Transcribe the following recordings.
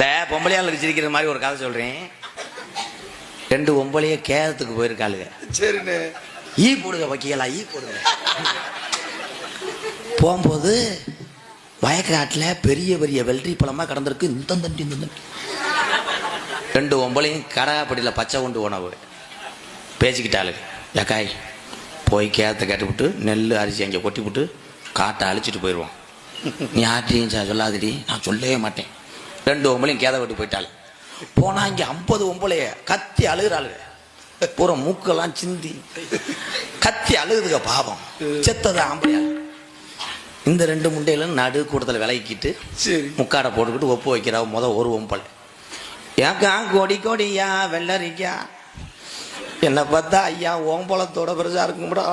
இந்த பொம்பளையாளுக்கு சிரிக்கிற மாதிரி ஒரு கதை சொல்றேன். 2 பொம்பளைய கேதத்துக்கு போயிருக்காளுங்க. சரிண்ணே. ஈ போடுங்க வக்கீலா, ஈ போடுங்க. போகும்போது வயக்காட்டுல பெரிய பெரிய வெள்ளரி பழமா கடந்திருக்கு. இந்த தண்டி 2 பொம்பளையும் கடாப்படியில் பச்சை கொண்டு உணவு பேசிக்கிட்டாளுங்க. ஏக்காய் போய் கேதத்தை கட்டிவிட்டு நெல் அரிசி அங்கே கொட்டி விட்டு காட்டை அழிச்சிட்டு போயிடுவோம். நீ ஆட்டியும் சொல்லாதடி. நான் சொல்லவே மாட்டேன். 2 பொம்பளையும் கேதை விட்டு போயிட்டாள். போனா இங்க 50 பொம்பளைய கத்தி அழுகிறாளுங்க. பூரா மூக்கெல்லாம் சிந்தி கத்தி அழுகுதுங்க. பாவம் செத்தது ஆம்பளையா. இந்த 2 முண்டையிலும் நடு கூட்டத்தில் விலகிக்கிட்டு முக்காடை போட்டுக்கிட்டு ஒப்பு வைக்கிறா. ஒரு பொம்பளை ஏக்கா கொடி கொடியா வெள்ளரிக்கா என்ன பார்த்தா ஐயா ஓம்பளத்தோட பெருசா இருக்கும்டா.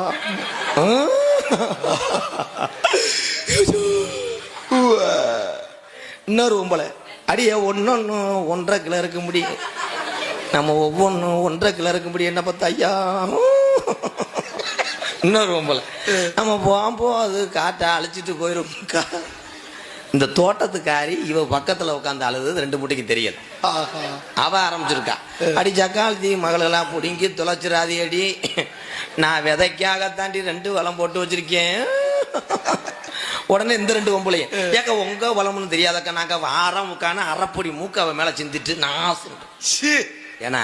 இன்னொரு பொம்பளை அடியே ஒன்னொன்னு 1.5 கிலோ இருக்க முடியும். நம்ம ஒவ்வொன்றும் 1.5 கிலோ இருக்க முடியும். என்ன பார்த்தா ஐயா. இன்னொரு பொம்பளை நம்ம போகும்போது அது காட்டை அழிச்சிட்டு போயிரும். இந்த தோட்டத்துக்காரி இவ பக்கத்துல உட்காந்து அழுது 2 முட்டைக்கு தெரியல. அவ ஆரம்பிச்சிருக்கா. அடி சக்காலத்தி மகளெல்லாம் பிடிங்கி தொலைச்சிடாதி அடி. நான் விதைக்காக தாண்டி 2 வளம் போட்டு வச்சிருக்கேன். உடனே இந்த 2 பொம்பளையும் ஏக்க உங்க வளம்னு தெரியாதக்கா நாங்க வாரம் முக்கான அரைப்பொடி மூக்க அவ மேல சிந்திட்டு நான் ஏன்னா